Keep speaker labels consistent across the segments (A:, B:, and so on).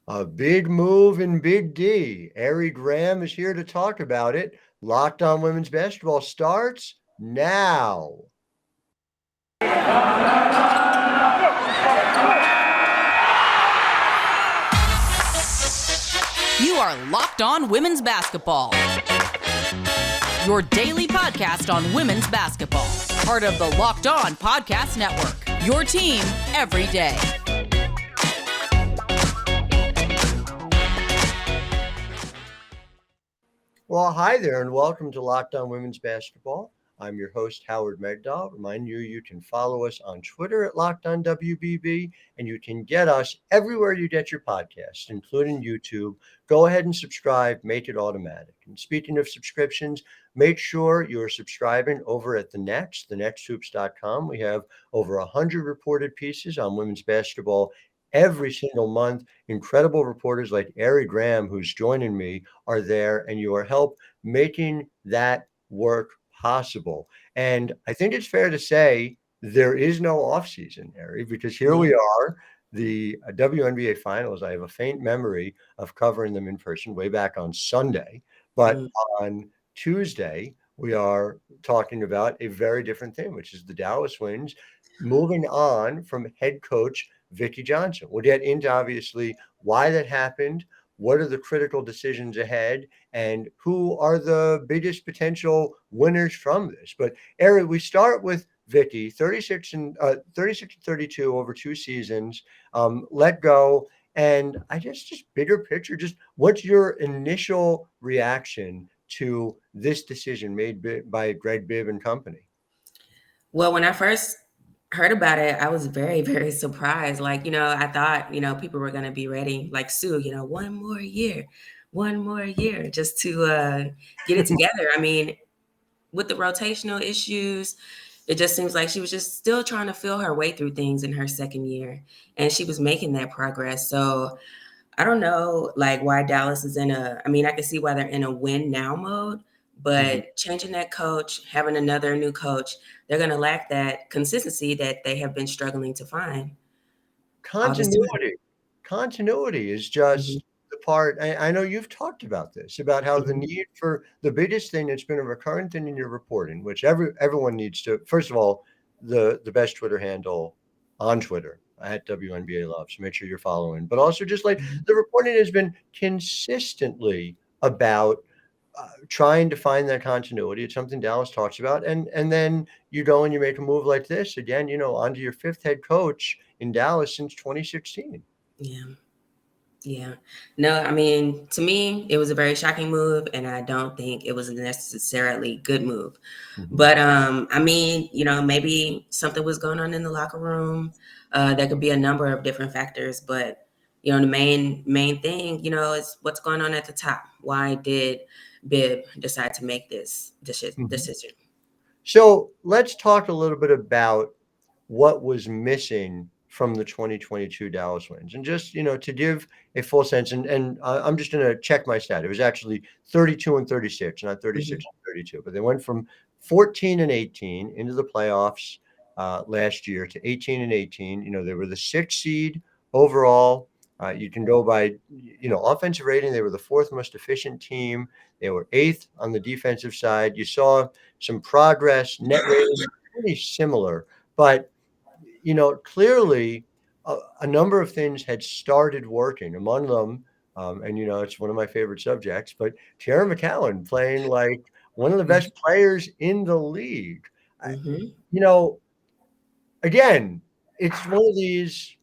A: A big move in Big D. Arie Graham is here to talk about it. Locked On Women's Basketball starts now.
B: You are Locked On Women's Basketball, your daily podcast on women's basketball. Part of the Locked On Podcast Network, your team every day.
A: Well, hi there, and welcome to Locked On Women's Basketball. I'm your host, Howard Megdal. Remind you can follow us on Twitter at Locked On WBB, and you can get us everywhere you get your podcasts, including YouTube. Go ahead and subscribe, make it automatic. And speaking of subscriptions, make sure you're subscribing over at thenexthoops.com. We have over 100 reported pieces on women's basketball every single month. Incredible reporters like Arie Graham, who's joining me, are there, and your help making that work possible. And I think it's fair to say there is no offseason, Arie, because here we are, the WNBA finals. I have a faint memory of covering them in person way back on Sunday, but on Tuesday, we are talking about a very different thing, which is the Dallas Wings moving on from head coach Vickie Johnson. We'll get into obviously why that happened, what are the critical decisions ahead, and who are the biggest potential winners from this. But Arie, we start with Vickie, 36 and 32 over 2 seasons, let go. And I just bigger picture, just what's your initial reaction to this decision made by Greg Bibb and company?
C: Well, when I first heard about it, I was very, very surprised. I thought, people were going to be ready, like Sue, one more year, just to get it together. I mean, with the rotational issues, it just seems like she was just still trying to feel her way through things in her second year, and she was making that progress. So I don't know, why Dallas is I can see why they're in a win now mode, but changing that coach, having another new coach, they're going to lack that consistency that they have been struggling to find.
A: Continuity is just the part. I know you've talked about this, about how the need for the biggest thing that's been a recurrent thing in your reporting, which everyone needs to, first of all, the best Twitter handle on Twitter at WNBA Love. So make sure you're following, but also just like the reporting has been consistently about trying to find that continuity. It's something Dallas talks about. And then you go and you make a move like this again, onto your 5th head coach in Dallas since 2016.
C: Yeah. No, I mean, to me, it was a very shocking move, and I don't think it was a necessarily good move. But maybe something was going on in the locker room. There could be a number of different factors, but the main thing, is what's going on at the top. Why did Bibb decide to make this decision?
A: So let's talk a little bit about what was missing from the 2022 Dallas Wings. And just, to give a full sense, and I'm just going to check my stat. It was actually 32 and 36, not 36 and 32, but they went from 14 and 18 into the playoffs last year to 18 and 18. They were the 6th seed overall. You can go by, offensive rating. They were the 4th most efficient team. They were 8th on the defensive side. You saw some progress. Net rating pretty similar, but clearly a number of things had started working. Among them, and it's one of my favorite subjects, but Tiara McCowan playing like one of the best players in the league. Again, it's one of these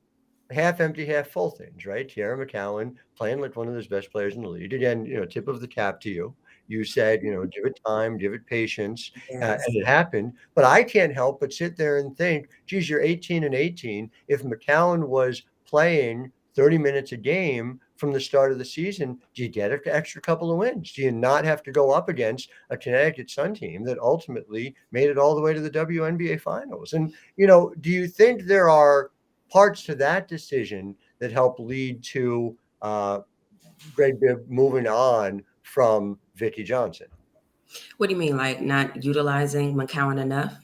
A: half empty, half full things, right? Tiara McCowan playing like one of those best players in the league. Again, tip of the cap to you. You said, give it time, give it patience, and it happened. But I can't help but sit there and think, geez, you're 18 and 18. If McCowan was playing 30 minutes a game from the start of the season, do you get an extra couple of wins? Do you not have to go up against a Connecticut Sun team that ultimately made it all the way to the WNBA finals? And, do you think there are parts to that decision that help lead to Greg Bibb moving on from Vickie Johnson?
C: What do you mean, like not utilizing McCowan enough?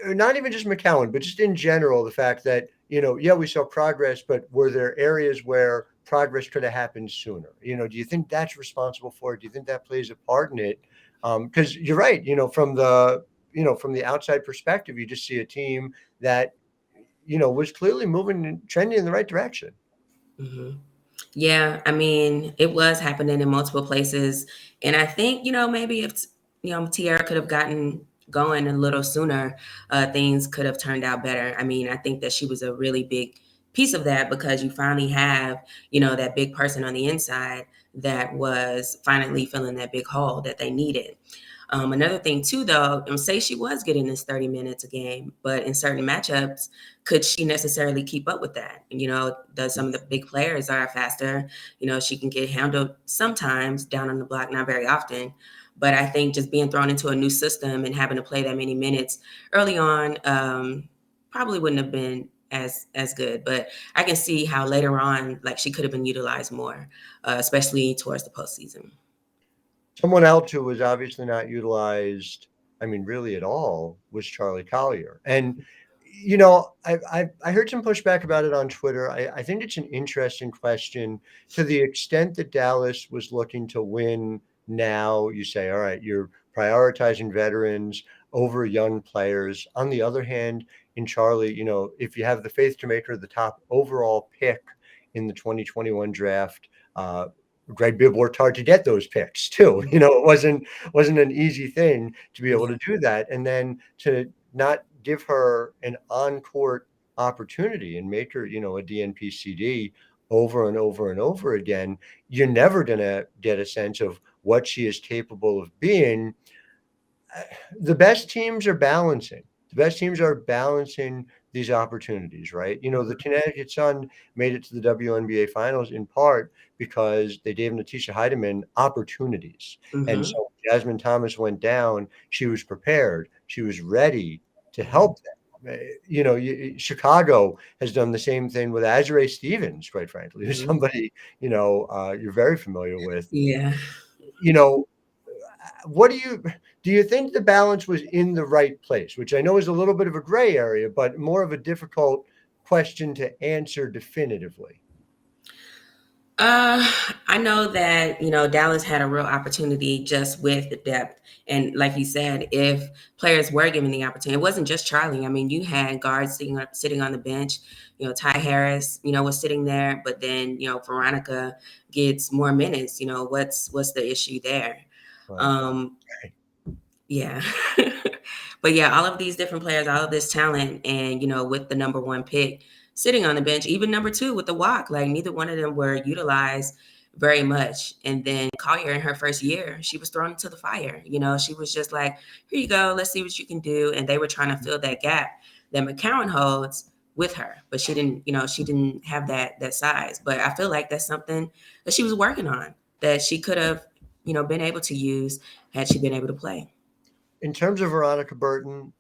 A: not even just McCowan, but just in general, the fact that, yeah, we saw progress, but were there areas where progress could have happened sooner? Do you think that's responsible for it? Do you think that plays a part in it? Because you're right, from the outside perspective, you just see a team that, was clearly moving and trending in the right direction.
C: Mm-hmm. Yeah, I mean, it was happening in multiple places. And I think, maybe if, Tiara could have gotten going a little sooner, things could have turned out better. I mean, I think that she was a really big piece of that because you finally have, that big person on the inside that was finally filling that big hole that they needed. Another thing too, though, say she was getting this 30 minutes a game, but in certain matchups, could she necessarily keep up with that? Some of the big players are faster. She can get handled sometimes down on the block, not very often. But I think just being thrown into a new system and having to play that many minutes early on probably wouldn't have been as good. But I can see how later on, like she could have been utilized more, especially towards the postseason.
A: Someone else who was obviously not utilized, I mean, really at all, was Charli Collier. And, I heard some pushback about it on Twitter. I think it's an interesting question to the extent that Dallas was looking to win now. You say, all right, you're prioritizing veterans over young players. On the other hand, in Charli, if you have the faith to make her the top overall pick in the 2021 draft, Greg Bibb worked hard to get those picks too. It wasn't an easy thing to be able to do that, and then to not give her an on-court opportunity and make her, a DNP-CD over and over and over again. You're never gonna get a sense of what she is capable of being. The best teams are balancing. These opportunities, right? The Connecticut Sun made it to the WNBA finals in part because they gave Natisha Heidemann opportunities.
C: Mm-hmm.
A: And so when Jasmine Thomas went down, she was prepared. She was ready to help them. Chicago has done the same thing with Azurá Stevens, quite frankly, who's somebody, you're very familiar with.
C: Yeah.
A: What do you think the balance was in the right place, which I know is a little bit of a gray area, but more of a difficult question to answer definitively?
C: I know that, Dallas had a real opportunity just with the depth. And like you said, if players were given the opportunity, it wasn't just Charli. I mean, you had guards sitting on the bench. Ty Harris, was sitting there, but then, Veronica gets more minutes. What's the issue there?
A: Right.
C: Yeah. But yeah, all of these different players, all of this talent, and, with the number one pick sitting on the bench, even number two with the walk, like neither one of them were utilized very much. And then Collier in her first year, she was thrown into the fire. She was just like, here you go, let's see what you can do. And they were trying to fill that gap that McCowan holds with her, but she didn't have that size. But I feel like that's something that she was working on that she could have, been able to use had she been able to play.
A: In terms of Veronica Burton,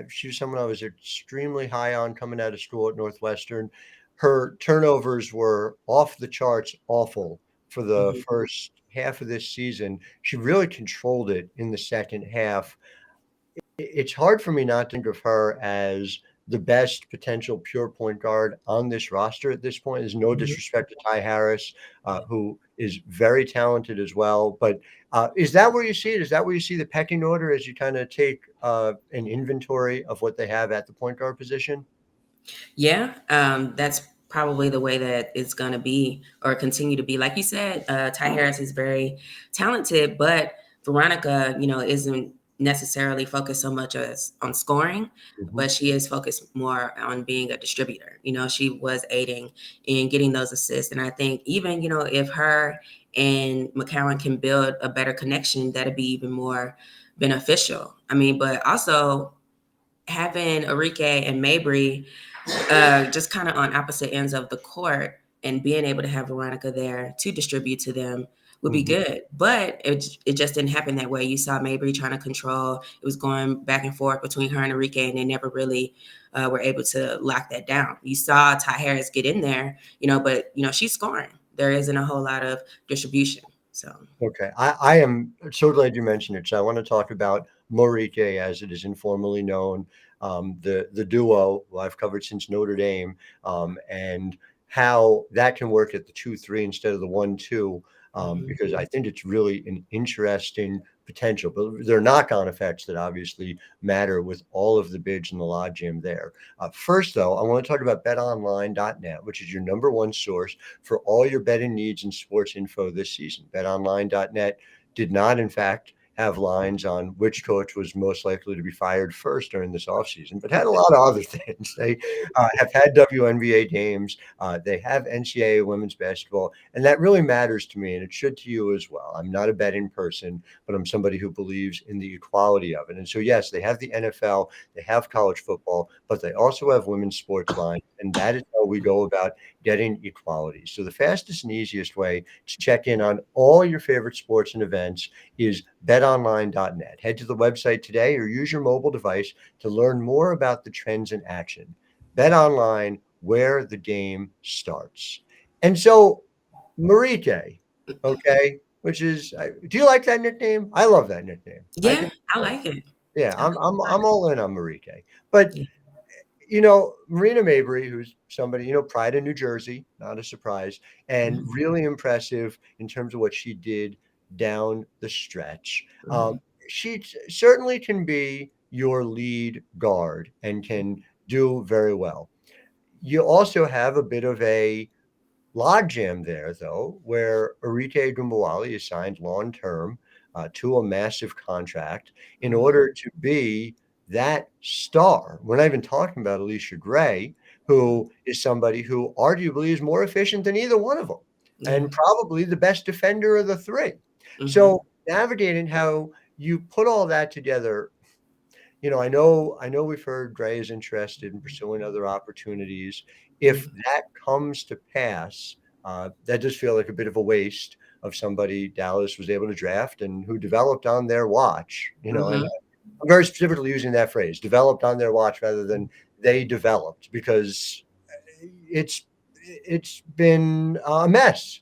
A: she was someone I was extremely high on coming out of school at Northwestern. Her turnovers were off the charts awful for the first half of this season. She really controlled it in the second half. It's hard for me not to think of her as the best potential pure point guard on this roster at this point. There's no disrespect to Ty Harris, who is very talented as well. But is that where you see it? Is that where you see the pecking order as you kind of take an inventory of what they have at the point guard position?
C: Yeah, that's probably the way that it's going to be or continue to be. Like you said, Ty Harris is very talented, but Veronica, isn't necessarily focused so much as on scoring, but she is focused more on being a distributor. She was aiding in getting those assists. And I think even, if her and McCowan can build a better connection, that'd be even more beneficial. I mean, but also having Arike and Mabrey just kind of on opposite ends of the court and being able to have Veronica there to distribute to them would be good. But it just didn't happen that way. You saw Mabrey trying to control. It was going back and forth between her and Arike, and they never really were able to lock that down. You saw Ty Harris get in there, but, she's scoring. There isn't a whole lot of distribution. So
A: okay. I am so glad you mentioned it. So I want to talk about Morike, as it is informally known. the duo who I've covered since Notre Dame, and how that can work at the 2-3 instead of the 1-2, because I think it's really an interesting potential. But there are knock-on effects that obviously matter with all of the bids in the logjam there. First, though, I want to talk about betonline.net, which is your number one source for all your betting needs and sports info this season. Betonline.net did not, in fact, have lines on which coach was most likely to be fired first during this offseason, but had a lot of other things. They have had WNBA games. They have NCAA women's basketball, and that really matters to me, and it should to you as well. I'm not a betting person, but I'm somebody who believes in the equality of it. And so, yes, they have the NFL, they have college football, but they also have women's sports line, and that is how we go about getting equality. So the fastest and easiest way to check in on all your favorite sports and events is betonline.net. Head to the website today or use your mobile device to learn more about the trends in action. BetOnline, where the game starts. And so, Marike, okay, which is, do you like that nickname? I love that nickname.
C: Yeah, I like it.
A: Yeah, I'm all in on Marike. But Marina Mabrey, who's somebody, pride in New Jersey, not a surprise, and really impressive in terms of what she did down the stretch. She certainly can be your lead guard and can do very well. You also have a bit of a logjam there, though, where Arike Ogunbowale is signed long-term to a massive contract in order to be that star. We're not even talking about Alicia Gray, who is somebody who arguably is more efficient than either one of them, and probably the best defender of the three. So navigating how you put all that together, I know we've heard Gray is interested in pursuing other opportunities. If that comes to pass, that does feel like a bit of a waste of somebody Dallas was able to draft and who developed on their watch, and I'm very specifically using that phrase, developed on their watch rather than they developed, because it's been a mess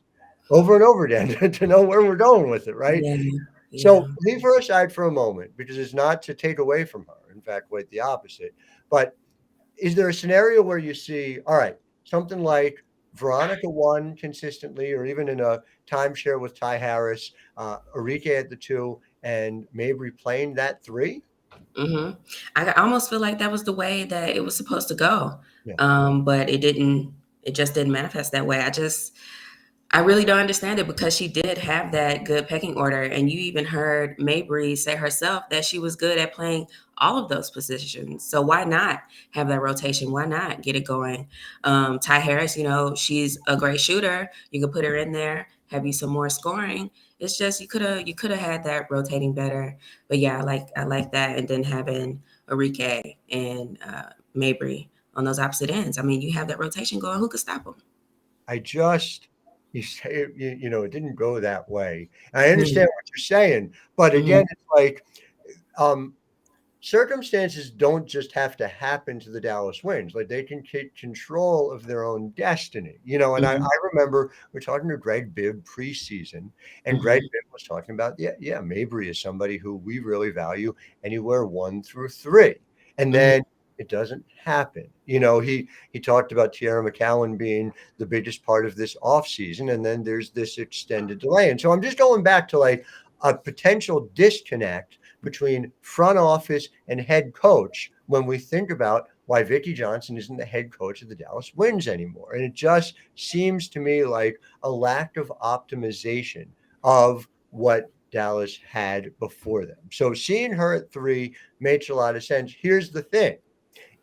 A: over and over again to know where we're going with it, right?
C: Yeah.
A: So leave her aside for a moment, because it's not to take away from her. In fact, quite the opposite. But is there a scenario where you see, all right, something like Veronica 1 consistently, or even in a timeshare with Ty Harris, Arike at the 2, and Mabrey playing that 3?
C: I almost feel like that was the way that it was supposed to go.
A: Yeah.
C: But it just didn't manifest that way. I really don't understand it, because she did have that good pecking order. And you even heard Mabrey say herself that she was good at playing all of those positions. So why not have that rotation? Why not get it going? Ty Harris, she's a great shooter. You could put her in there, have you some more scoring. It's just you could have had that rotating better. But yeah, I like that. And then having Arike and Mabrey on those opposite ends. I mean, you have that rotation going. Who could stop them?
A: You say it didn't go that way. I understand what you're saying, but again, it's like circumstances don't just have to happen to the Dallas Wings. Like, they can take control of their own destiny, and I remember we're talking to Greg Bibb preseason, and Greg Bibb was talking about, Mabrey is somebody who we really value anywhere 1 through 3. And then it doesn't happen. He talked about Tiara McCowan being the biggest part of this offseason, and then there's this extended delay. And so I'm just going back to like a potential disconnect between front office and head coach when we think about why Vickie Johnson isn't the head coach of the Dallas Wings anymore. And it just seems to me like a lack of optimization of what Dallas had before them. So seeing her at 3 makes a lot of sense. Here's the thing.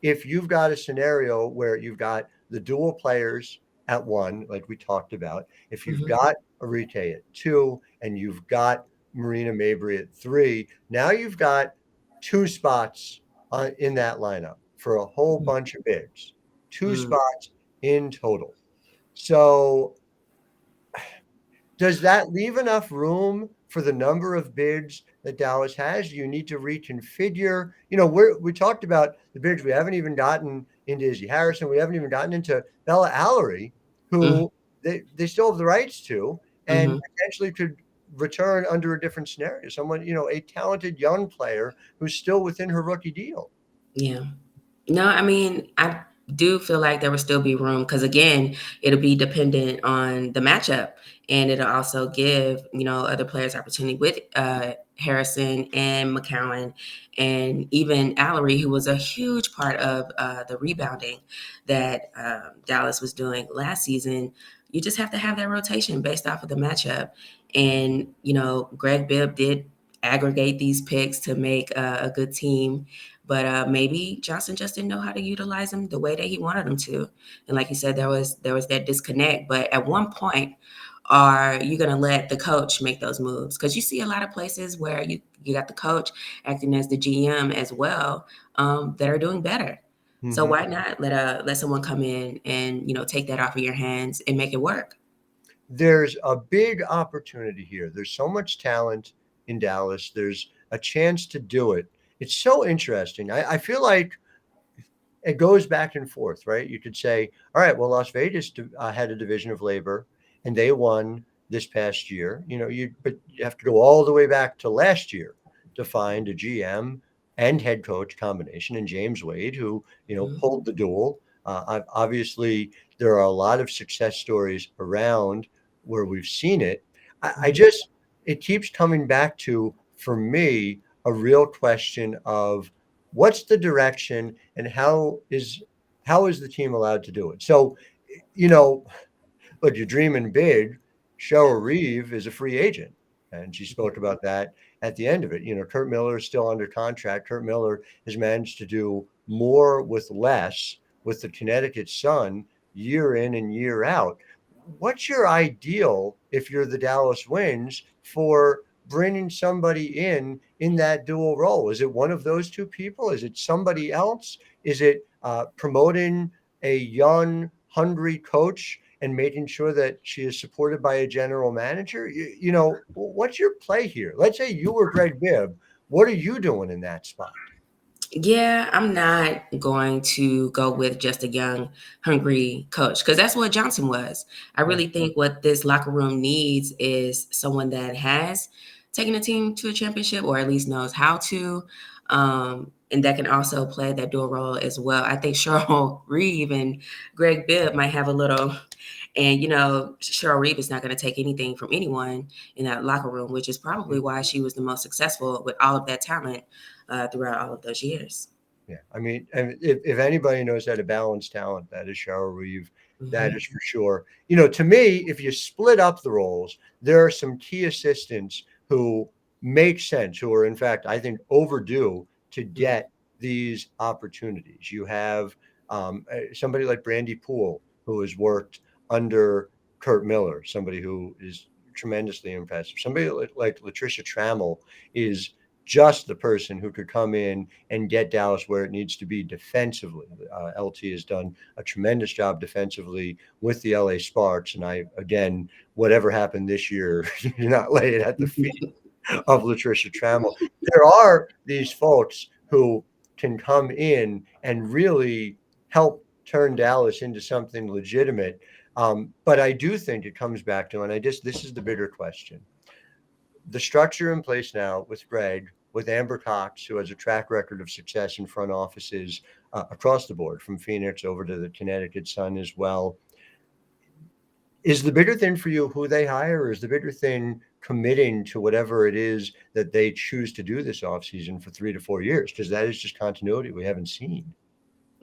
A: If you've got a scenario where you've got the dual players at 1, like we talked about, if you've got Arike at 2 and you've got Marina Mabrey at 3, now you've got 2 spots in that lineup for a whole bunch of bids, 2 spots in total. So does that leave enough room for the number of bids that Dallas has? You need to reconfigure. We talked about the bids. We haven't even gotten into Izzy Harrison. We haven't even gotten into Bella Allery, who they still have the rights to, and potentially could return under a different scenario. Someone, a talented young player who's still within her rookie deal.
C: Yeah. No, I mean, I do feel like there will still be room because, again, it'll be dependent on the matchup, and it'll also give other players opportunity with Harrison and McCowan, and even Allery, who was a huge part of the rebounding that Dallas was doing last season. You just have to have that rotation based off of the matchup, and Greg Bibb did aggregate these picks to make a good team. But maybe Johnson just didn't know how to utilize them the way that he wanted them to. And like you said, there was that disconnect. But at one point, are you going to let the coach make those moves? Because you see a lot of places where you got the coach acting as the GM as well, that are doing better. So why not let someone come in and take that off of your hands and make it work?
A: There's a big opportunity here. There's so much talent in Dallas. There's a chance to do it. It's so interesting. I feel like it goes back and forth, right? You could say, all right, well, Las Vegas had a division of labor and they won this past year. But you have to go all the way back to last year to find a GM and head coach combination and James Wade, who, pulled the duel. Obviously, there are a lot of success stories around where we've seen it. It keeps coming back to, for me, a real question of what's the direction and how is the team allowed to do it? So, look, you're dreaming big. Cheryl Reeve is a free agent, and she spoke about that at the end of it. Curt Miller is still under contract. Curt Miller has managed to do more with less with the Connecticut Sun year in and year out. What's your ideal if you're the Dallas Wings for bringing somebody in that dual role? Is it one of those two people? Is it somebody else? Is it promoting a young, hungry coach and making sure that she is supported by a general manager? What's your play here? Let's say you were Greg Bibb. What are you doing in that spot?
C: Yeah, I'm not going to go with just a young, hungry coach because that's what Johnson was. I really think what this locker room needs is someone that has taken a team to a championship or at least knows how to, and that can also play that dual role as well. I think Cheryl Reeve and Greg Bibb might have a little. And, Cheryl Reeve is not going to take anything from anyone in that locker room, which is probably why she was the most successful with all of that talent throughout all of those years.
A: Yeah. I mean, and if anybody knows how to balance talent, that is Cheryl Reeve. That is for sure. To me, if you split up the roles, there are some key assistants who make sense, who are, in fact, I think, overdue to get these opportunities. You have somebody like Brandy Poole, who has worked under Curt Miller, somebody who is tremendously impressive. Somebody like Latricia Trammell is just the person who could come in and get Dallas where it needs to be defensively. LT has done a tremendous job defensively with the LA Sparks. And again, whatever happened this year, you're not lay it at the feet of Latricia Trammell. There are these folks who can come in and really help turn Dallas into something legitimate. But I do think it comes back to, and this is the bigger question. The structure in place now with Greg, with Amber Cox, who has a track record of success in front offices across the board, from Phoenix over to the Connecticut Sun as well. Is the bigger thing for you who they hire, or is the bigger thing committing to whatever it is that they choose to do this offseason for 3 to 4 years? Because that is just continuity we haven't seen.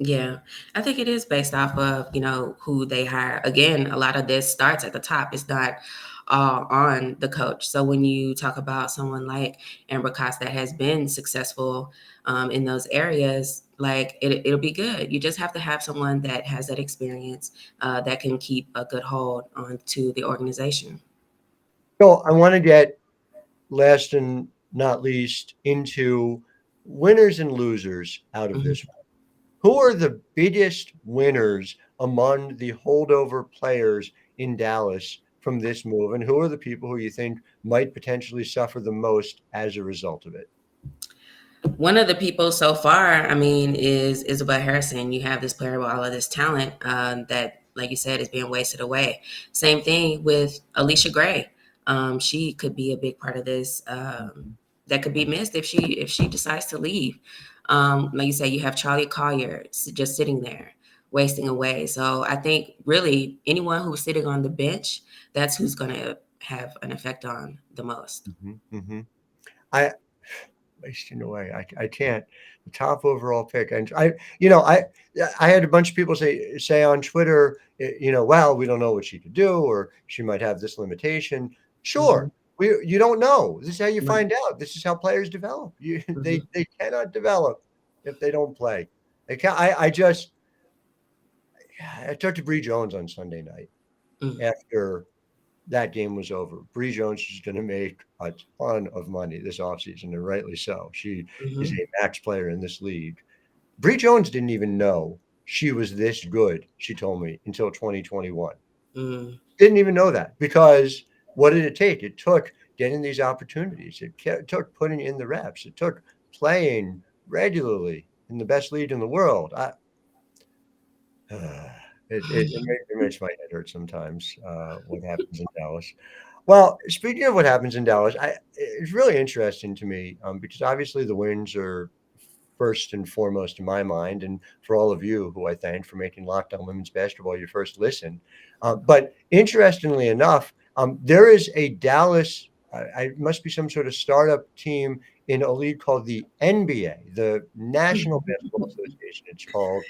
C: Yeah, I think it is based off of, who they hire. Again, a lot of this starts at the top. It's not all on the coach. So when you talk about someone like Amber Cox that has been successful in those areas, like it'll be good. You just have to have someone that has that experience that can keep a good hold onto the organization.
A: So I want to get, last and not least, into winners and losers out of this one. Who are the biggest winners among the holdover players in Dallas from this move? And who are the people who you think might potentially suffer the most as a result of it?
C: One of the people so far, is Isabel Harrison. You have this player with all of this talent that, like you said, is being wasted away. Same thing with Alicia Gray. She could be a big part of this that could be missed if she decides to leave. Like you say, you have Charli Collier just sitting there, wasting away. So I think really anyone who's sitting on the bench, that's who's going to have an effect on the most.
A: I wasting away. I can't. The top overall pick, and I had a bunch of people say on Twitter, well, we don't know what she could do, or she might have this limitation. Sure, you don't know. This is how you find out. This is how players develop. They cannot develop if they don't play. They can't. I talked to Bibb Jones on Sunday night after that game was over. Bibb Jones is going to make a ton of money this offseason, and rightly so. She is a max player in this league. Bibb Jones didn't even know she was this good, she told me, until 2021. Didn't even know that, because what did it take? It took getting these opportunities. It took putting in the reps. It took playing regularly in the best league in the world. It makes my head hurt sometimes, what happens in Dallas. Well, speaking of what happens in Dallas, it's really interesting to me because obviously the wins are first and foremost in my mind, and for all of you who I thank for making Locked On Women's Basketball your first listen. But interestingly enough, there is a Dallas, it must be some sort of startup team in a league called the NBA, the National Basketball Association, it's called.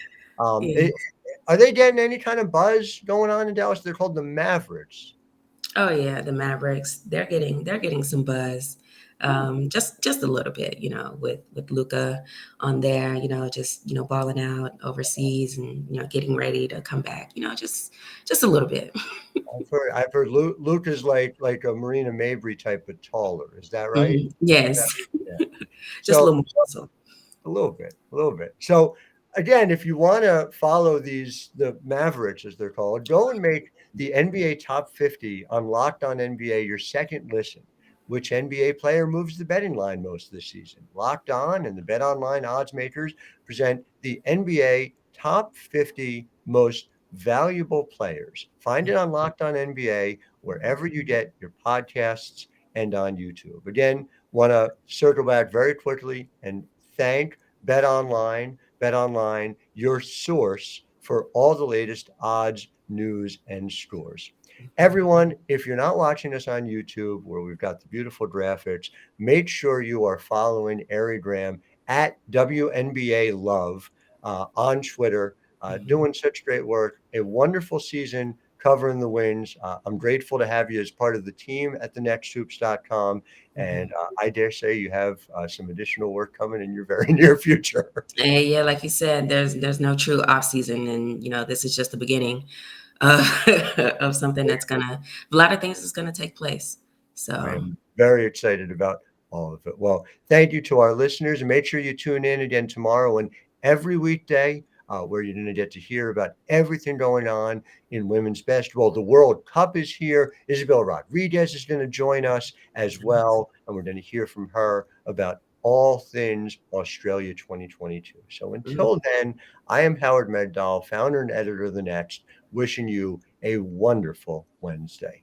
A: Are they getting any kind of buzz going on in Dallas? They're called the Mavericks. Oh
C: yeah, the Mavericks. They're getting some buzz, just a little bit, with Luka on there, just balling out overseas and getting ready to come back, just a little bit.
A: I've heard Luka's like a Marina Mabrey type, but taller. Is that right?
C: Yes, just a little muscle.
A: A little bit. So. Again, if you want to follow the Mavericks, as they're called, go and make the NBA Top 50 on Locked On NBA your second listen. Which NBA player moves the betting line most this season? Locked On and the Bet Online odds makers present the NBA Top 50 most valuable players. Find it on Locked On NBA, wherever you get your podcasts, and on YouTube. Again, want to circle back very quickly and thank Bet Online, your source for all the latest odds, news, and scores. Everyone, if you're not watching us on YouTube, where we've got the beautiful graphics, make sure you are following Arie Graham at WNBA Love on Twitter, doing such great work. A wonderful season covering the wins. I'm grateful to have you as part of the team at thenexthoops.com. And I dare say you have some additional work coming in your very near future.
C: Yeah, like you said, there's no true off season. And, this is just the beginning of something a lot of things is going to take place. So
A: I'm very excited about all of it. Well, thank you to our listeners, and make sure you tune in again tomorrow and every weekday, where you're going to get to hear about everything going on in women's basketball. The World Cup is here. Isabel Rodriguez is going to join us as well, and we're going to hear from her about all things Australia 2022. So until then, I am Howard Megdal, founder and editor of The Next, wishing you a wonderful Wednesday.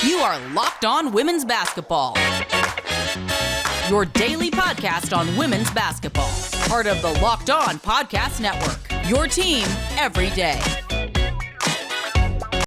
B: You are Locked On Women's Basketball, your daily podcast on women's basketball. Part of the Locked On Podcast Network, your team every day.